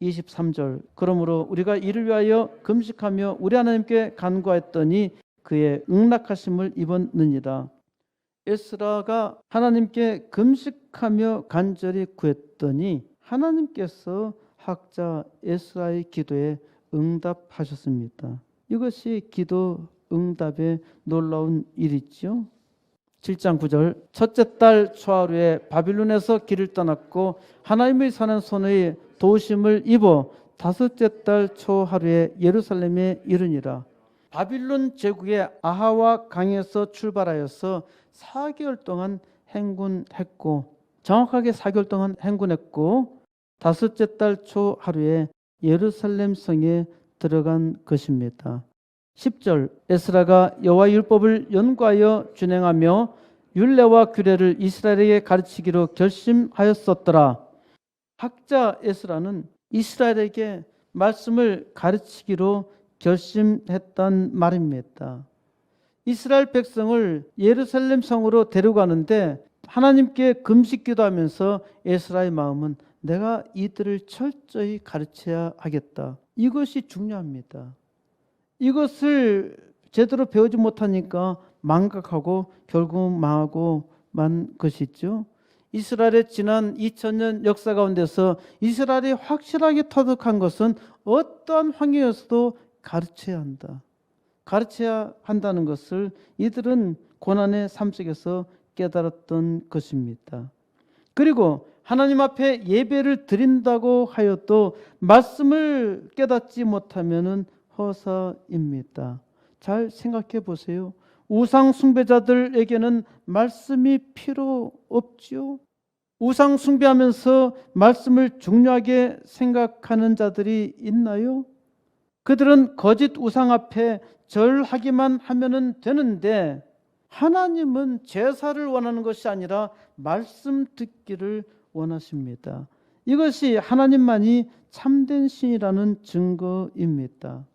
23절 그러므로 우리가 이를 위하여 금식하며 우리 하나님께 간구하였더니 그의 응낙하심을 입었느니라. 에스라가 하나님께 금식하며 간절히 구했더니 하나님께서 학자 에스라의 기도에 응답하셨습니다. 이것이 기도 응답의 놀라운 일이죠. 7장 9절 첫째 달 초하루에 바빌론에서 길을 떠났고 하나님의 사는 손의 도우심을 입어 다섯째 달 초하루에 예루살렘에 이르니라. 바빌론 제국의 아하와 강에서 출발하여서 4개월 동안 행군했고 정확하게 4개월 동안 행군했고 다섯째 달 초하루에 예루살렘 성에 들어간 것입니다. 10절 에스라가 여호와 율법을 연구하여 준행하며 율례와 규례를 이스라엘에게 가르치기로 결심하였었더라. 학자 에스라는 이스라엘에게 말씀을 가르치기로 결심했단 말입니다. 이스라엘 백성을 예루살렘 성으로 데려가는데 하나님께 금식 기도하면서 에스라의 마음은 내가 이들을 철저히 가르쳐야 하겠다. 이것이 중요합니다. 이것을 제대로 배우지 못하니까 망각하고 결국 망하고 만 것이죠. 이스라엘의 지난 2000년 역사 가운데서 이스라엘이 확실하게 터득한 것은 어떠한 환경에서도 가르쳐야 한다. 가르쳐야 한다는 것을 이들은 고난의 삶 속에서 깨달았던 것입니다. 그리고 하나님 앞에 예배를 드린다고 하여도 말씀을 깨닫지 못하면은 허사입니다. 잘 생각해 보세요. 우상 숭배자들에게는 말씀이 필요 없지요. 우상 숭배하면서 말씀을 중요하게 생각하는 자들이 있나요? 그들은 거짓 우상 앞에 절하기만 하면 되는데 하나님은 제사를 원하는 것이 아니라 말씀 듣기를 원하십니다. 이것이 하나님만이 참된 신이라는 증거입니다.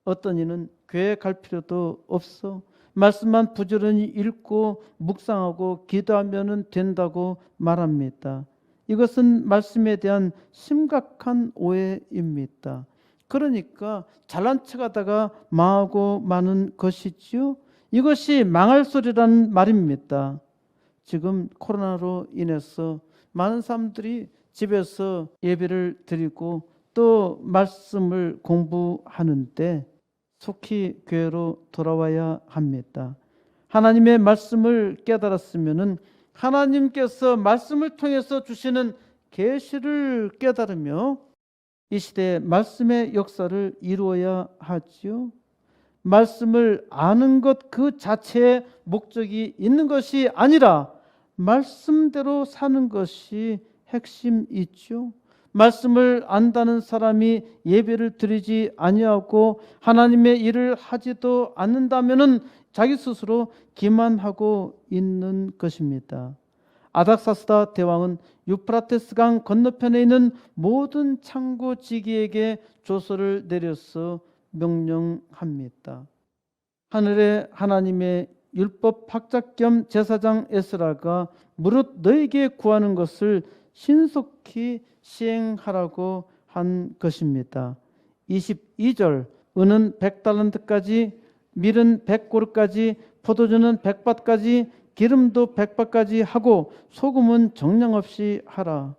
어떤 이는 교회 갈 필요도 없어. 말씀만 부지런히 읽고 묵상하고 기도하면 된다고 말합니다. 이것은 말씀에 대한 심각한 오해입니다. 그러니까 잘난 척하다가 망하고 마는 것이지요. 이것이 망할 소리라는 말입니다. 지금 코로나로 인해서 많은 사람들이 집에서 예배를 드리고 또 말씀을 공부하는데 속히 교회로 돌아와야 합니다. 하나님의 말씀을 깨달았으면은 하나님께서 말씀을 통해서 주시는 계시를 깨달으며 이 시대에 말씀의 역사를 이루어야 하지요. 말씀을 아는 것 그 자체에 목적이 있는 것이 아니라 말씀대로 사는 것이 핵심이죠. 말씀을 안다는 사람이 예배를 드리지 아니하고 하나님의 일을 하지도 않는다면은 자기 스스로 기만하고 있는 것입니다. 아닥사스다 대왕은 유프라테스 강 건너편에 있는 모든 창고지기에게 조서를 내려서 명령합니다. 하늘의 하나님의 율법 학작 겸 제사장 에스라가 무릇 너에게 구하는 것을 신속히 시행하라고 한 것입니다. 22절 은은 100달란트까지 밀은 100고르까지 포도주는 100밭까지 기름도 100밭까지 하고 소금은 정량 없이 하라.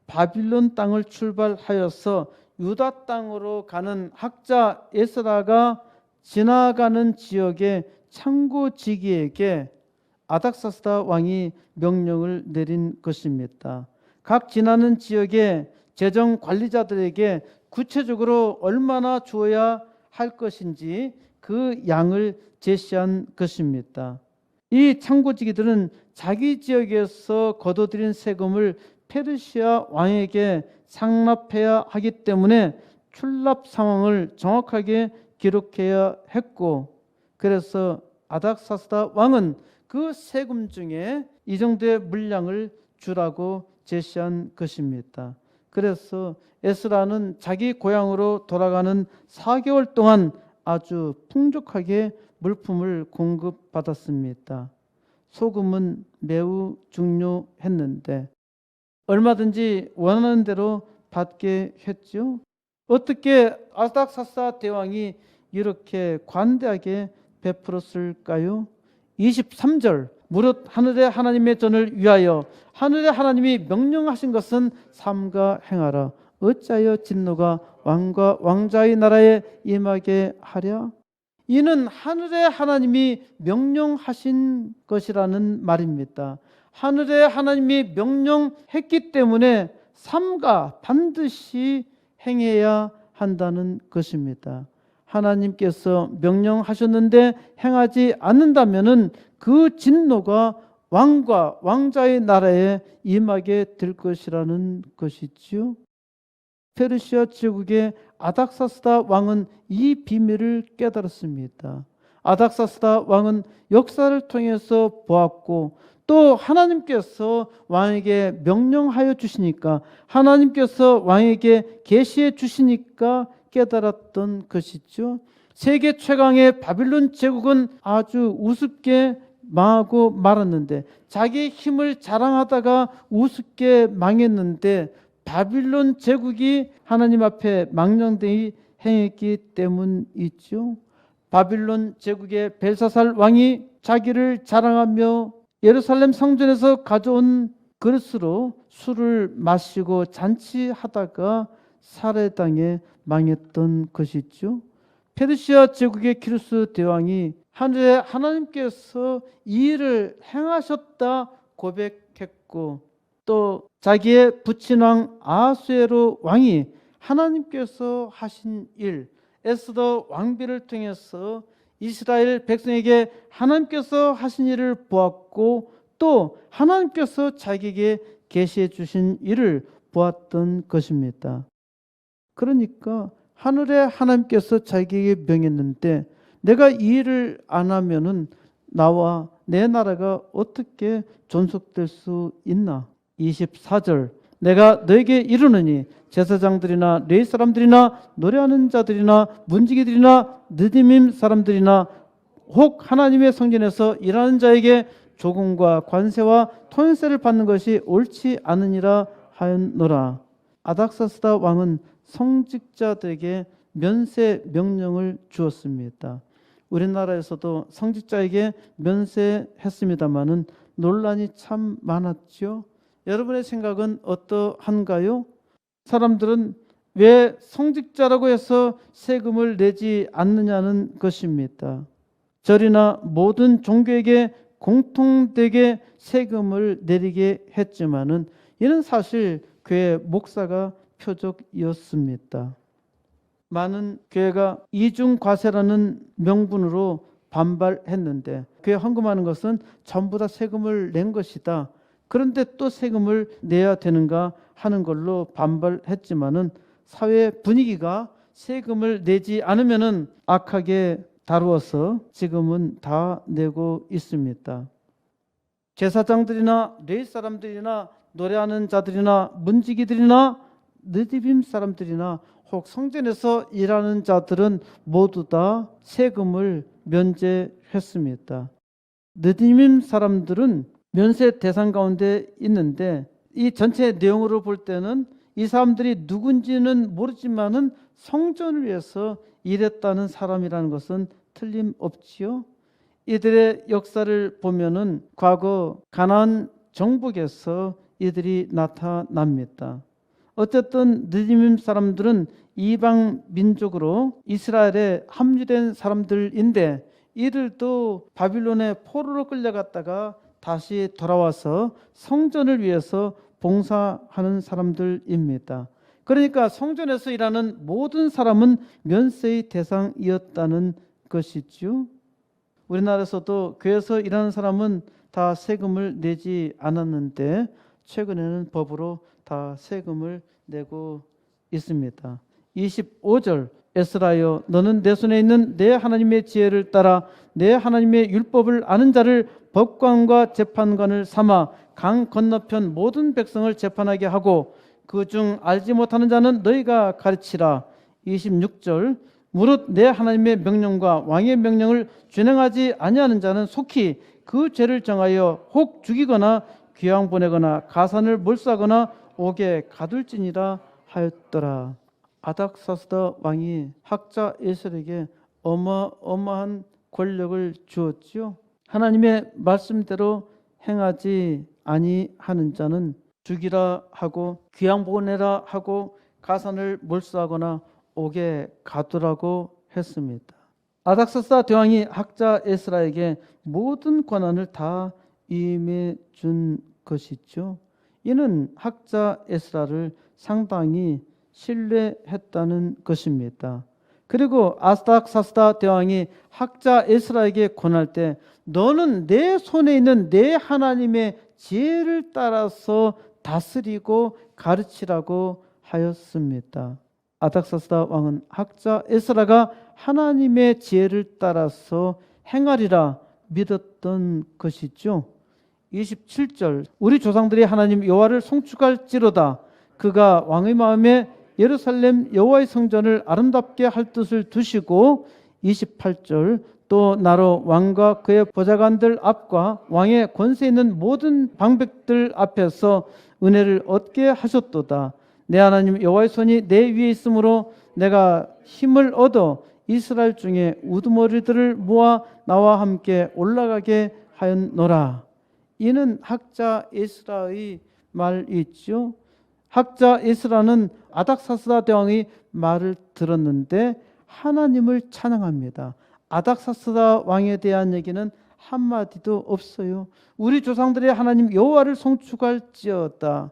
바빌론 땅을 출발하여서 유다 땅으로 가는 학자 에스라가 지나가는 지역의 창고지기에게 아닥사스다 왕이 명령을 내린 것입니다. 각 지나는 지역의 재정 관리자들에게 구체적으로 얼마나 주어야 할 것인지 그 양을 제시한 것입니다. 이 창고지기들은 자기 지역에서 거둬들인 세금을 페르시아 왕에게 상납해야 하기 때문에 출납 상황을 정확하게 기록해야 했고, 그래서 아닥사스다 왕은 그 세금 중에 이 정도의 물량을 주라고 제시한 것입니다. 그래서 에스라는 자기 고향으로 돌아가는 4개월 동안 아주 풍족하게 물품을 공급받았습니다. 소금은 매우 중요했는데 얼마든지 원하는 대로 받게 했죠. 어떻게 아닥사스다 대왕이 이렇게 관대하게 베풀었을까요? 23절 무릇 하늘의 하나님의 전을 위하여 하늘의 하나님이 명령하신 것은 삼가 행하라. 어찌하여 진노가 왕과 왕자의 나라에 임하게 하랴? 이는 하늘의 하나님이 명령하신 것이라는 말입니다. 하늘의 하나님이 명령했기 때문에 삼가 반드시 행해야 한다는 것입니다. 하나님께서 명령하셨는데 행하지 않는다면은 그 진노가 왕과 왕자의 나라에 임하게 될 것이라는 것이지요. 페르시아 제국의 아닥사스다 왕은 이 비밀을 깨달았습니다. 아닥사스다 왕은 역사를 통해서 보았고 또 하나님께서 왕에게 명령하여 주시니까 하나님께서 왕에게 계시해 주시니까 깨달았던 것이죠. 세계 최강의 바빌론 제국은 아주 우습게 망하고 말았는데 자기의 힘을 자랑하다가 우습게 망했는데 바빌론 제국이 하나님 앞에 망령되이 행했기 때문이죠. 바빌론 제국의 벨사살 왕이 자기를 자랑하며 예루살렘 성전에서 가져온 그릇으로 술을 마시고 잔치하다가 살해당해 망했던 것이죠. 페르시아 제국의 키루스 대왕이 하늘의 하나님께서 이 일을 행하셨다 고백했고 또 자기의 부친왕 아수에로 왕이 하나님께서 하신 일, 에스더 왕비를 통해서 이스라엘 백성에게 하나님께서 하신 일을 보았고 또 하나님께서 자기에게 계시해 주신 일을 보았던 것입니다. 그러니까 하늘에 하나님께서 자기에게 명했는데 내가 이 일을 안 하면은 나와 내 나라가 어떻게 존속될 수 있나? 24절 내가 너에게 이르노니 제사장들이나 레위 사람들이나 노래하는 자들이나 문지기들이나 느디밈 사람들이나 혹 하나님의 성전에서 일하는 자에게 조공과 관세와 토연세를 받는 것이 옳지 않으니라 하였노라. 아닥사스다 왕은 성직자들에게 면세 명령을 주었습니다. 우리나라에서도 성직자에게 면세했습니다마는 논란이 참 많았죠. 여러분의 생각은 어떠한가요? 사람들은 왜 성직자라고 해서 세금을 내지 않느냐는 것입니다. 절이나 모든 종교에게 공통되게 세금을 내리게 했지만은 이는 사실 교회 목사가 표적이었습니다. 많은 교회가 이중과세라는 명분으로 반발했는데 교회 헌금하는 것은 전부 다 세금을 낸 것이다. 그런데 또 세금을 내야 되는가 하는 걸로 반발했지만은 사회 분위기가 세금을 내지 않으면은 악하게 다루어서 지금은 다 내고 있습니다. 제사장들이나 레위 사람들이나 노래하는 자들이나 문지기들이나 느디빔 사람들이나 혹 성전에서 일하는 자들은 모두 다 세금을 면제했습니다. 느디빔 사람들은 면세 대상 가운데 있는데 이 전체 내용으로 볼 때는 이 사람들이 누군지는 모르지만은 성전을 위해서 일했다는 사람이라는 것은 틀림없지요. 이들의 역사를 보면은 과거 가나안 정복에서 이들이 나타납니다. 어쨌든 느디밈 사람들은 이방 민족으로 이스라엘에 합류된 사람들인데 이들도 바빌론의 포로로 끌려갔다가 다시 돌아와서 성전을 위해서 봉사하는 사람들입니다. 그러니까 성전에서 일하는 모든 사람은 면세의 대상이었다는 것이죠. 우리나라에서도 교회에서 일하는 사람은 다 세금을 내지 않았는데 최근에는 법으로 다 세금을 내고 있습니다. 25절 에스라여 너는 내 손에 있는 내 하나님의 지혜를 따라 내 하나님의 율법을 아는 자를 법관과 재판관을 삼아 강 건너편 모든 백성을 재판하게 하고 그 중 알지 못하는 자는 너희가 가르치라. 26절 무릇 내 하나님의 명령과 왕의 명령을 준행하지 아니하는 자는 속히 그 죄를 정하여 혹 죽이거나 귀양 보내거나 가산을 몰수하거나 옥에 가둘지니라 하였더라. 아닥사스다 왕이 학자 에셀에게 어마어마한 권력을 주었지요. 하나님의 말씀대로 행하지 아니하는 자는 죽이라 하고 귀양 보내라 하고 가산을 몰수하거나 옥에 가두라고 했습니다. 아닥사스다 대왕이 학자 에스라에게 모든 권한을 다 임해 준 것이죠. 이는 학자 에스라를 상당히 신뢰했다는 것입니다. 그리고 아닥사스다 대왕이 학자 에스라에게 권할 때 너는 내 손에 있는 내 하나님의 지혜를 따라서 다스리고 가르치라고 하였습니다. 아닥사스다 왕은 학자 에스라가 하나님의 지혜를 따라서 행하리라 믿었던 것이죠. 27절 우리 조상들이 하나님 여호와를 송축할지로다 그가 왕의 마음에 예루살렘 여호와의 성전을 아름답게 할 뜻을 두시고 28절 또 나로 왕과 그의 보좌관들 앞과 왕의 권세 있는 모든 방백들 앞에서 은혜를 얻게 하셨도다. 내 하나님 여호와의 손이 내 위에 있으므로 내가 힘을 얻어 이스라엘 중에 우두머리들을 모아 나와 함께 올라가게 하였노라. 이는 학자 에스라의 말이죠. 학자 에스라는 아닥사스다 대왕의 말을 들었는데 하나님을 찬양합니다. 아닥사스다 왕에 대한 얘기는 한마디도 없어요. 우리 조상들의 하나님 여호와를 송축할지어다.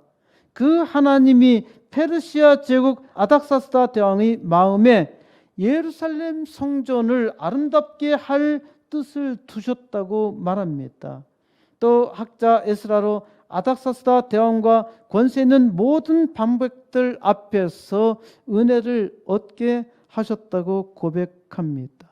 그 하나님이 페르시아 제국 아닥사스다 대왕의 마음에 예루살렘 성전을 아름답게 할 뜻을 두셨다고 말합니다. 또 학자 에스라로 아닥사스다 대왕과 권세 있는 모든 방백들 앞에서 은혜를 얻게 하셨다고 고백합니다.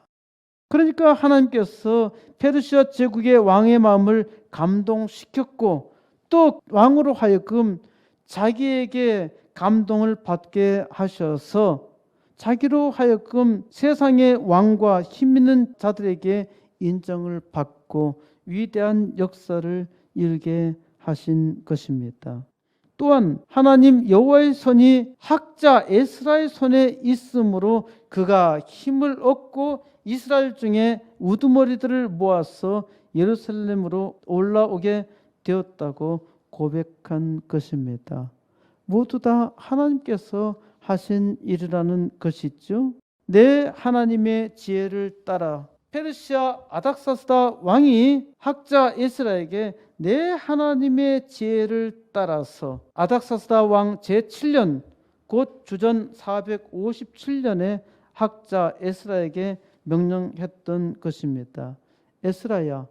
그러니까 하나님께서 페르시아 제국의 왕의 마음을 감동시켰고 또 왕으로 하여금 자기에게 감동을 받게 하셔서 자기로 하여금 세상의 왕과 힘 있는 자들에게 인정을 받고 위대한 역사를 이루게 하신 것입니다. 또한 하나님 여호와의 손이 학자 에스라의 손에 있으므로 그가 힘을 얻고 이스라엘 중에 우두머리들을 모아서 예루살렘으로 올라오게 되었다고 고백한 것입니다. 모두 다 하나님께서 하신 일이라는 것이죠. 내 하나님의 지혜를 따라 페르시아 아닥사스다 왕이 학자 에스라에게 내 하나님의 지혜를 따라서 아닥사스다 왕 제7년 곧 주전 457년에 학자 에스라에게 명령했던 것입니다. 에스라야,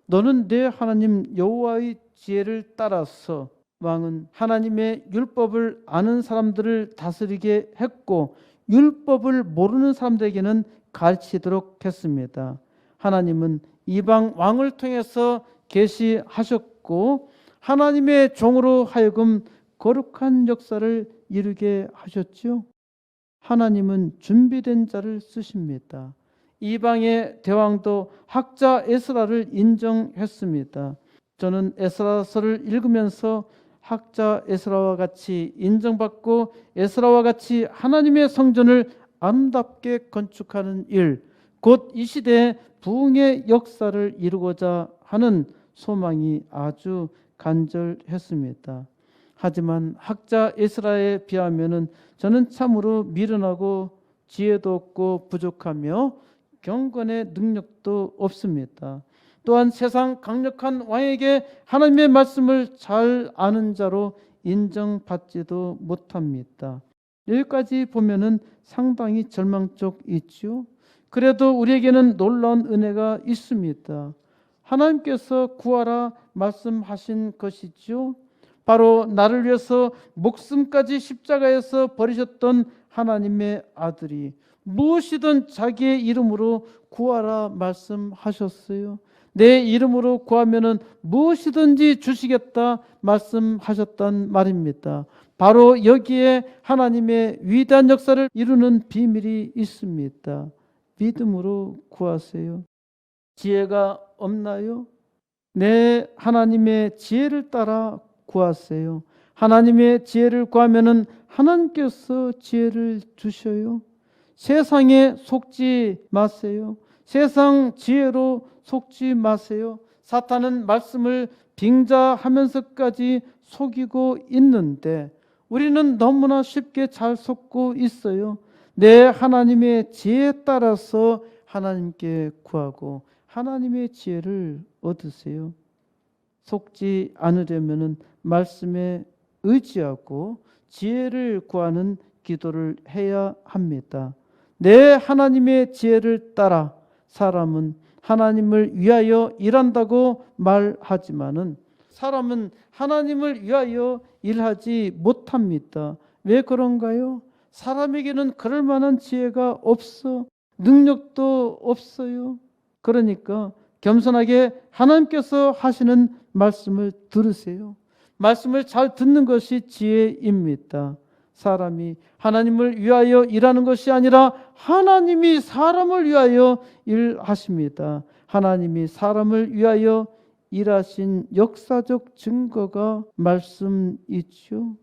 너는 내 하나님 여호와의 지혜를 따라서 왕은 하나님의 율법을 아는 사람들을 다스리게 했고 율법을 모르는 사람들에게는 가르치도록 했습니다. 하나님은 이방 왕을 통해서 계시하셨고 하나님의 종으로 하여금 거룩한 역사를 이루게 하셨죠. 하나님은 준비된 자를 쓰십니다. 이방의 대왕도 학자 에스라를 인정했습니다. 저는 에스라서를 읽으면서 학자 에스라와 같이 인정받고 에스라와 같이 하나님의 성전을 아름답게 건축하는 일, 곧 이 시대에 부흥의 역사를 이루고자 하는 소망이 아주 간절했습니다. 하지만 학자 에스라에 비하면 저는 참으로 미련하고 지혜도 없고 부족하며 경건의 능력도 없습니다. 또한 세상 강력한 왕에게 하나님의 말씀을 잘 아는 자로 인정받지도 못합니다. 여기까지 보면은 상당히 절망적이죠. 그래도 우리에게는 놀라운 은혜가 있습니다. 하나님께서 구하라 말씀하신 것이죠. 바로 나를 위해서 목숨까지 십자가에서 버리셨던 하나님의 아들이 무엇이든 자기의 이름으로 구하라 말씀하셨어요. 내 이름으로 구하면은 무엇이든지 주시겠다 말씀하셨단 말입니다. 바로 여기에 하나님의 위대한 역사를 이루는 비밀이 있습니다. 믿음으로 구하세요. 지혜가 없나요? 내 하나님의 지혜를 따라 구하세요. 하나님의 지혜를 구하면은 하나님께서 지혜를 주셔요. 세상에 속지 마세요. 세상 지혜로 속지 마세요. 사탄은 말씀을 빙자하면서까지 속이고 있는데 우리는 너무나 쉽게 잘 속고 있어요. 내 하나님의 지혜에 따라서 하나님께 구하고 하나님의 지혜를 얻으세요. 속지 않으려면 말씀에 의지하고 지혜를 구하는 기도를 해야 합니다. 내 하나님의 지혜를 따라 사람은 하나님을 위하여 일한다고 말하지만은 사람은 하나님을 위하여 일하지 못합니다. 왜 그런가요? 사람에게는 그럴 만한 지혜가 없어. 능력도 없어요. 그러니까 겸손하게 하나님께서 하시는 말씀을 들으세요. 말씀을 잘 듣는 것이 지혜입니다. 사람이 하나님을 위하여 일하는 것이 아니라 하나님이 사람을 위하여 일하십니다. 하나님이 사람을 위하여 일하신 역사적 증거가 말씀이죠.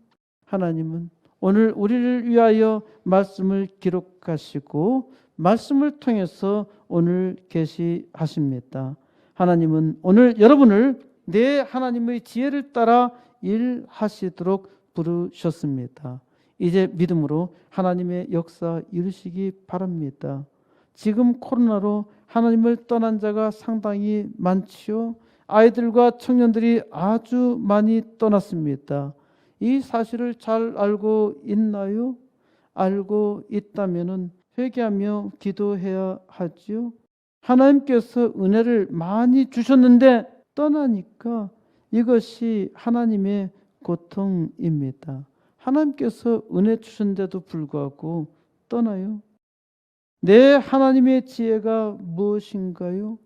하나님은 오늘 우리를 위하여 말씀을 기록하시고 말씀을 통해서 오늘 계시하십니다. 하나님은 오늘 여러분을 내 하나님의 지혜를 따라 일하시도록 부르셨습니다. 이제 믿음으로 하나님의 역사 이루시기 바랍니다. 지금 코로나로 하나님을 떠난 자가 상당히 많지요. 아이들과 청년들이 아주 많이 떠났습니다. 이 사실을 잘 알고 있나요? 알고 있다면 회개하며 기도해야 하지요. 하나님께서 은혜를 많이 주셨는데 떠나니까 이것이 하나님의 고통입니다. 하나님께서 은혜 주셨는데도 불구하고 떠나요. 내 하나님의 지혜가 무엇인가요?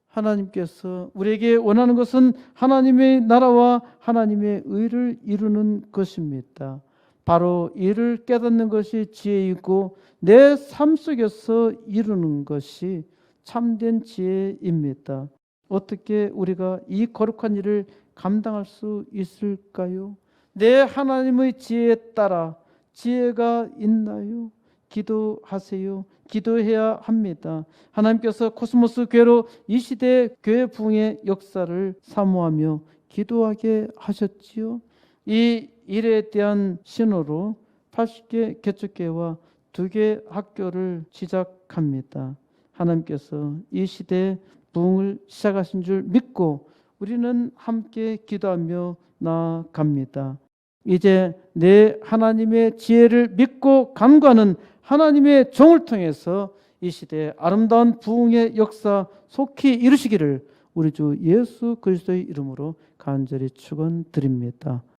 하나님께서 우리에게 원하는 것은 하나님의 나라와 하나님의 의를 이루는 것입니다. 바로 이를 깨닫는 것이 지혜이고 내 삶 속에서 이루는 것이 참된 지혜입니다. 어떻게 우리가 이 거룩한 일을 감당할 수 있을까요? 내 하나님의 지혜에 따라 지혜가 있나요? 기도하세요. 기도해야 합니다. 하나님께서 코스모스 교회로 이 시대 교회 부흥의 역사를 사모하며 기도하게 하셨지요. 이 일에 대한 신호로 80개 개척교회와 2개 학교를 시작합니다. 하나님께서 이 시대에 부흥을 시작하신 줄 믿고 우리는 함께 기도하며 나아갑니다. 이제 내 하나님의 지혜를 믿고 간구하는 하나님의 종을 통해서 이 시대에 아름다운 부흥의 역사 속히 이루시기를 우리 주 예수 그리스도의 이름으로 간절히 축원드립니다.